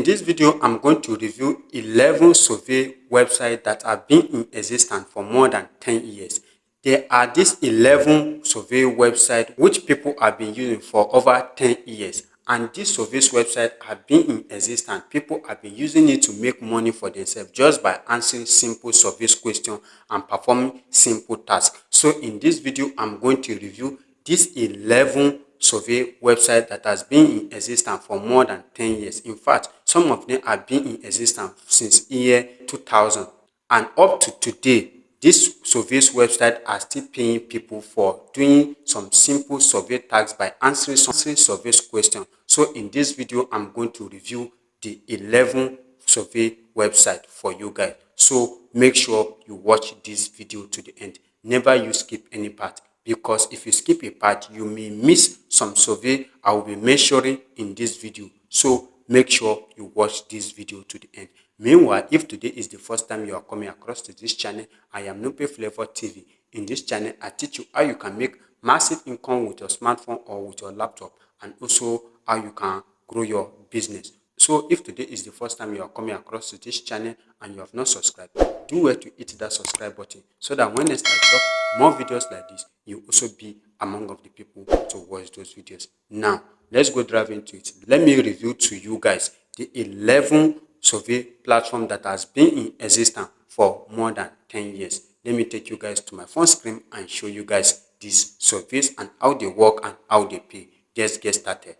In this video, I'm going to review 11 survey websites that have been in existence for more than 10 years. There are these 11 survey websites which people have been using for over 10 years. And these survey websites have been in existence. People have been using it to make money for themselves just by answering simple survey questions and performing simple tasks. So in this video, I'm going to review these 11 survey website that has been in existence for more than 10 years. In fact, some of them have been in existence since year 2000. And up to today, these surveys websites are still paying people for doing some simple survey tasks by answering survey questions. So in this video, I'm going to review the 11 survey website for you guys. So make sure you watch this video to the end. Never you skip any part, because if you skip a part, you may miss some survey I will be measuring in this video. So make sure you watch this video to the end. Meanwhile, if today is the first time you are coming across to this channel, I am Nupe Flavor TV. In this channel, I teach you how you can make massive income with your smartphone or with your laptop, and also how you can grow your business. So if today is the first time you are coming across to this channel and you have not subscribed, do well to hit that subscribe button so that when next I drop more videos like this, you also be among of the people to watch those videos. Now, let's go dive into it. Let me review to you guys the 11 survey platform that has been in existence for more than 10 years. Let me take you guys to my phone screen and show you guys these surveys and how they work and how they pay. Let's get started.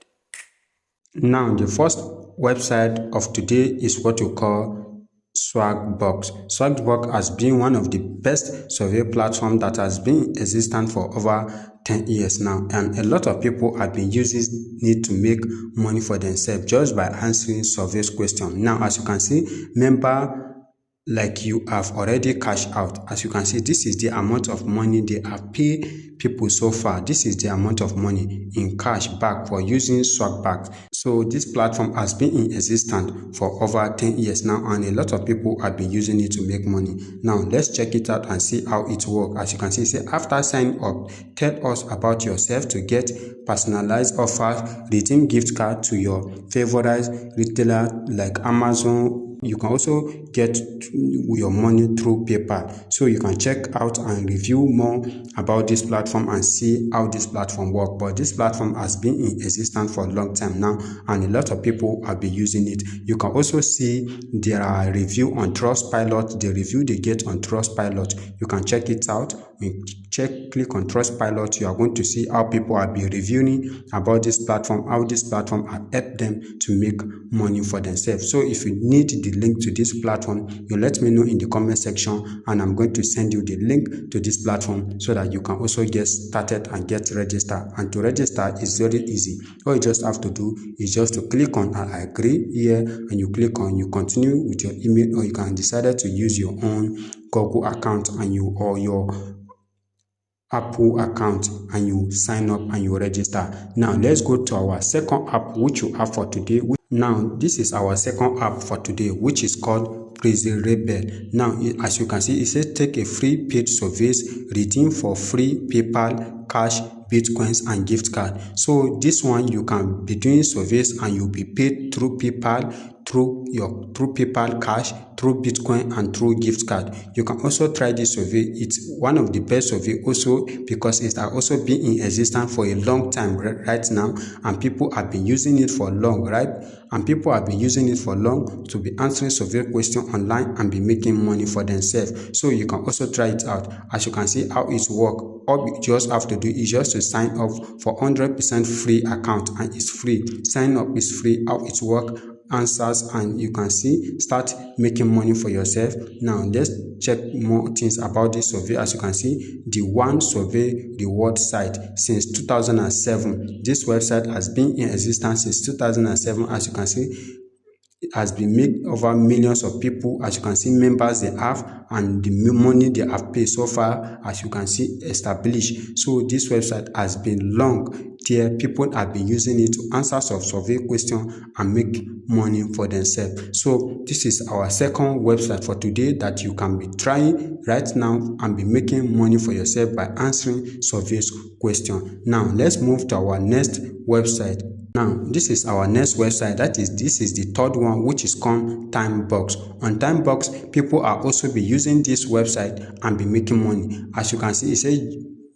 Now, the first website of today is what you call Swagbucks. Swagbucks has been one of the best survey platforms that has been in existence for over 10 years now, and a lot of people have been using it to make money for themselves just by answering survey questions. Now, as you can see, member like you have already cashed out. As you can see, this is the amount of money they have paid people so far. This is the amount of money in cash back for using Swagbucks. So this platform has been in existence for over 10 years now, and a lot of people have been using it to make money. Now let's check it out and see how it works. As you can see, say after signing up, tell us about yourself to get personalized offers, redeem gift card to your favorite retailer like Amazon. You can also get your money through PayPal. So you can check out and review more about this platform and see how this platform works. But this platform has been in existence for a long time now, and a lot of people have been using it. You can also see there are reviews on Trustpilot. The review they get on Trustpilot, you can check it out. When click on Trustpilot, you are going to see how people have been reviewing about this platform, how this platform has helped them to make money for themselves. So if you need the link to this platform, you let me know in the comment section, and I'm going to send you the link to this platform so that you can also get started and get registered. And to register is very easy. All you just have to do is just to click on I agree here, and you click on you continue with your email, or you can decide to use your own Google account and your Apple account, and you sign up and you register. Now let's go to our second app which you have for today. Now this is our second app for today, which is called Rebel. Now as you can see, it says take a free paid surveys, redeem for free PayPal, cash, bitcoins and gift card. So this one you can be doing surveys and you'll be paid through PayPal, through PayPal cash, through Bitcoin and through gift card. You can also try this survey. It's one of the best survey also because it has also been in existence for a long time right now, and people have been using it for long, right? And people have been using it for long to be answering survey questions online and be making money for themselves. So you can also try it out. As you can see how it works, all you just have to do is just to sign up for 100% free account, and it's free. Sign up is free. How it works, answers, and you can see start making money for yourself. Now let's check more things about this survey. As you can see, the one survey reward site since 2007. This website has been in existence since 2007. As you can see, it has been made over millions of people. As you can see, members they have, and the money they have paid so far, as you can see, established. So this website has been long there. People have been using it to answer some survey questions and make money for themselves. So this is our second website for today that you can be trying right now and be making money for yourself by answering survey questions. Now let's move to our next website. Now, this is our next website. This is the third one, which is called Timebox. On Timebox, people are also be using this website and be making money. As you can see, it says,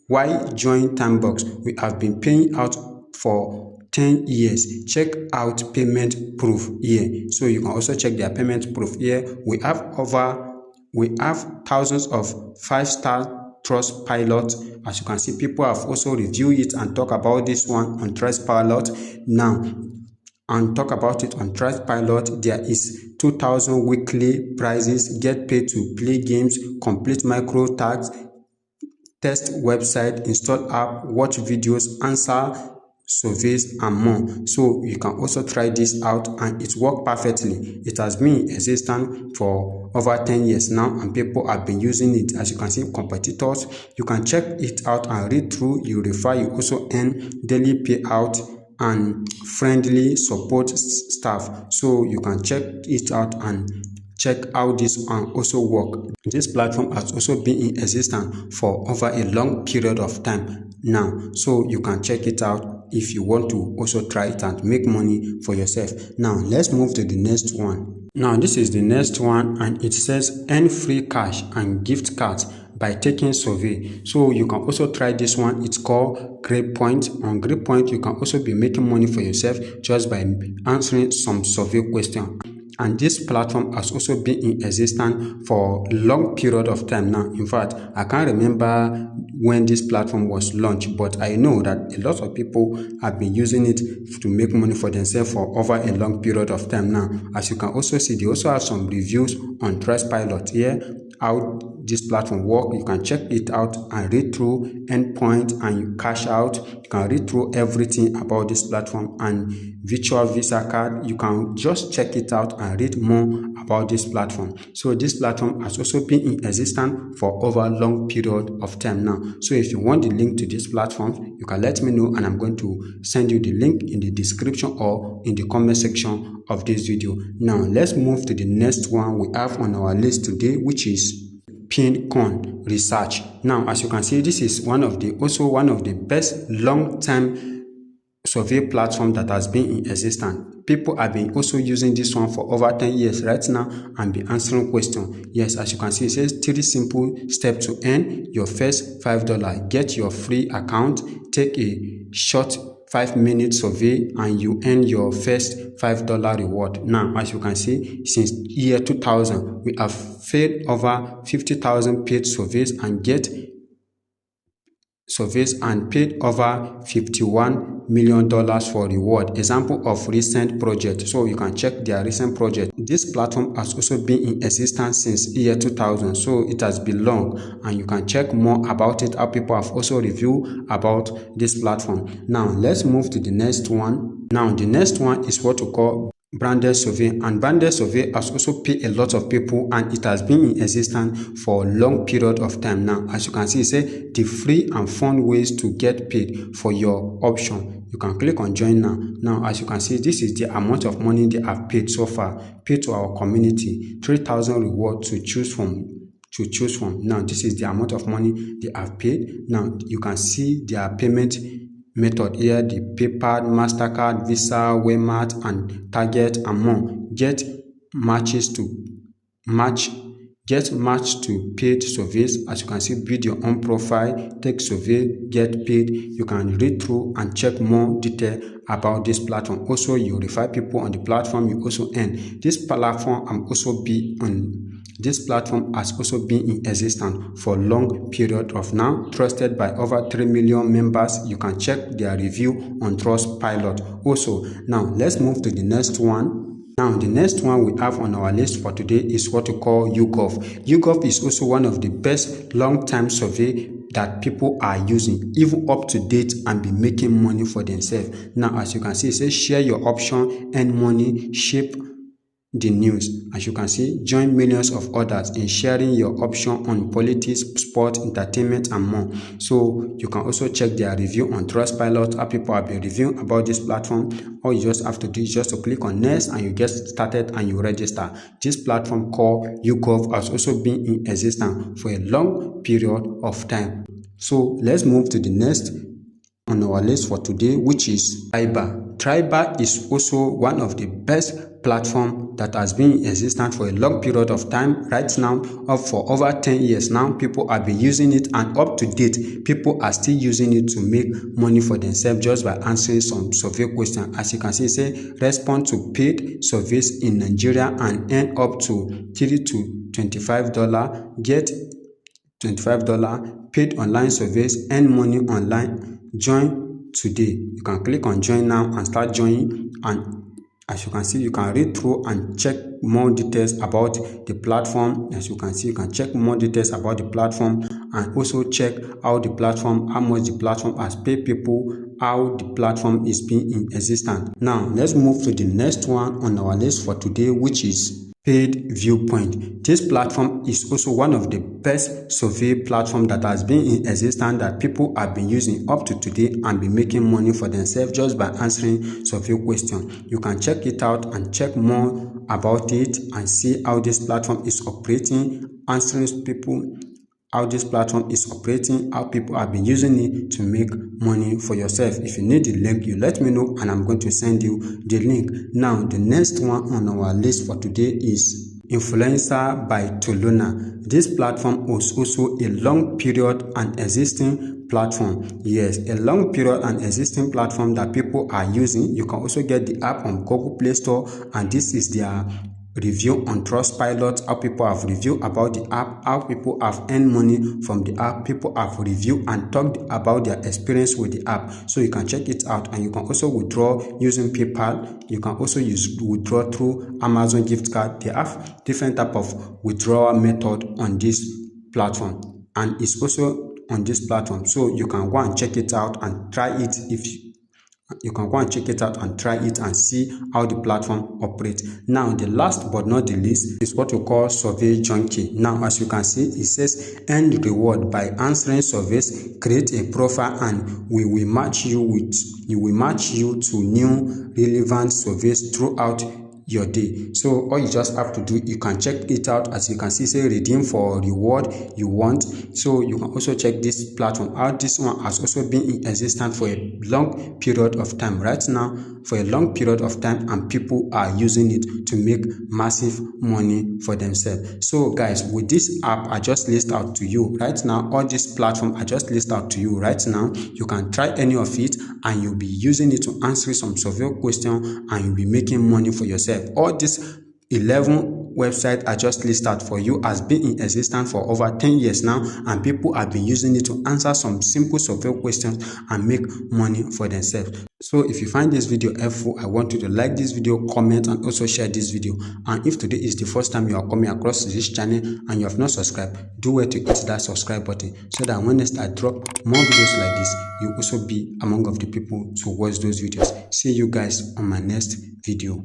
why join Timebox? We have been paying out for 10 years. Check out payment proof here. So you can also check their payment proof here. We have thousands of 5-star Trust Pilot. As you can see, people have also reviewed it and talk about this one on Trust Pilot. Now, and talk about it on Trust Pilot, there is 2,000 weekly prizes, get paid to play games, complete micro tags, test website, install app, watch videos, answer surveys and more. So you can also try this out and it worked perfectly. It has been existent for over 10 years now and people have been using it. As you can see, competitors, you can check it out and read through. You refer, you also earn daily payout and friendly support staff. So you can check it out and check how this one also work. This platform has also been in existence for over a long period of time now, so you can check it out if you want to also try it and make money for yourself. Now let's move to the next one. Now this is the next one and it says earn free cash and gift cards by taking survey. So you can also try this one. It's called Grade Point. On Grade Point, you can also be making money for yourself just by answering some survey questions. And this platform has also been in existence for a long period of time now. In fact, I can't remember when this platform was launched, but I know that a lot of people have been using it to make money for themselves for over a long period of time now. As you can also see, they also have some reviews on Trustpilot here, how this platform work. You can check it out and read through endpoint and you cash out. You can read through everything about this platform and virtual Visa card. You can just check it out and read more about this platform. So this platform has also been in existence for over a long period of time now. So if you want the link to this platform, you can let me know and I'm going to send you the link in the description or in the comment section of this video. Now let's move to the next one we have on our list today, which is Pincon Research. Now, as you can see, this is one of the best long-term survey platform that has been in existence. People have been also using this one for over 10 years right now and be answering questions. Yes, as you can see, it says 3 simple steps to earn your first $5. Get your free account, take a short 5-minute survey and you earn your first $5 reward. Now, as you can see, since year 2000, we have failed over 50,000 paid surveys and paid over $51 million for reward. Example of recent project. So you can check their recent project. This platform has also been in existence since year 2000. So it has been long and you can check more about it, how people have also reviewed about this platform. Now let's move to the next one. Now the next one is what we call Branded Survey, and Branded Survey has also paid a lot of people and it has been in existence for a long period of time now. As you can see, it says the free and fun ways to get paid for your option. You can click on join now. Now, as you can see, this is the amount of money they have paid so far, paid to our community, 3,000 rewards to choose from. Now, this is the amount of money they have paid. Now, you can see their payment method here, the PayPal, MasterCard, Visa, Walmart, and Target, and more. Get matched to paid surveys. As you can see, build your own profile, take survey, get paid. You can read through and check more detail about this platform. Also, you refer people on the platform, you also earn. This platform has also been in existence for a long period of now, trusted by over 3 million members. You can check their review on Trustpilot. Also, now let's move to the next one. Now, the next one we have on our list for today is what we call YouGov. YouGov is also one of the best long-term survey that people are using, even up to date, and be making money for themselves. Now, as you can see, it says share your option, earn money, shape the news. As you can see, join millions of others in sharing your option on politics, sport, entertainment, and more. So you can also check their review on Trustpilot, how people have been reviewing about this platform. All you just have to do is just to click on next and you get started and you register. This platform called YouGov has also been in existence for a long period of time. So let's move to the next on our list for today, which is Triba. Triba is also one of the best platform that has been in existence for a long period of time. Right now, for over 10 years now, people have been using it, and up to date, people are still using it to make money for themselves just by answering some survey questions. As you can see, say respond to paid surveys in Nigeria and earn up to $3 to $25, get $25, paid online surveys, earn money online, join today. You can click on join now and start joining, and as you can see, you can read through and check more details about the platform. As you can see, you can check more details about the platform and also check how much the platform has paid people, how the platform is being in existence. Now, let's move to the next one on our list for today, which is Paid Viewpoint. This platform is also one of the best survey platform that has been in existence that people have been using up to today and be making money for themselves just by answering survey questions. You can check it out and check more about it and see how this platform is operating, answering people, how this platform is operating, how people have been using it to make money for yourself. If you need the link, you let me know and I'm going to send you the link. Now, the next one on our list for today is Influencer by Toluna. This platform was also a long period and existing platform. Yes, a long period and existing platform that people are using. You can also get the app on Google Play Store, and this is their review on Trustpilot, how people have reviewed about the app, how people have earned money from the app. People have reviewed and talked about their experience with the app, so you can check it out. And you can also withdraw using PayPal. You can also withdraw through Amazon gift card. They have different type of withdrawal method on this platform, and it's also on this platform, so you can go and check it out and try it. You can go and check it out and try it and see how the platform operates. Now, the last but not the least is what we call Survey Junkie. Now, as you can see, it says earn reward by answering surveys, create a profile, and we will match you to new relevant surveys throughout your day. So all you just have to do, you can check it out. As you can see, say redeem for reward you want. So you can also check this platform out. This one has also been in existence for a long period of time right now, for a long period of time, and people are using it to make massive money for themselves. So guys, with this app I just list out to you right now, all this platform I just list out to you right now, you can try any of it and you'll be using it to answer some survey questions and you'll be making money for yourself. All these 11 websites I just listed for you has been in existence for over 10 years now, and people have been using it to answer some simple survey questions and make money for themselves. So if you find this video helpful, I want you to like this video, comment, and also share this video. And if today is the first time you are coming across this channel and you have not subscribed, do where to hit that subscribe button so that when next I drop more videos like this, you also be among of the people to watch those videos. See you guys on my next video.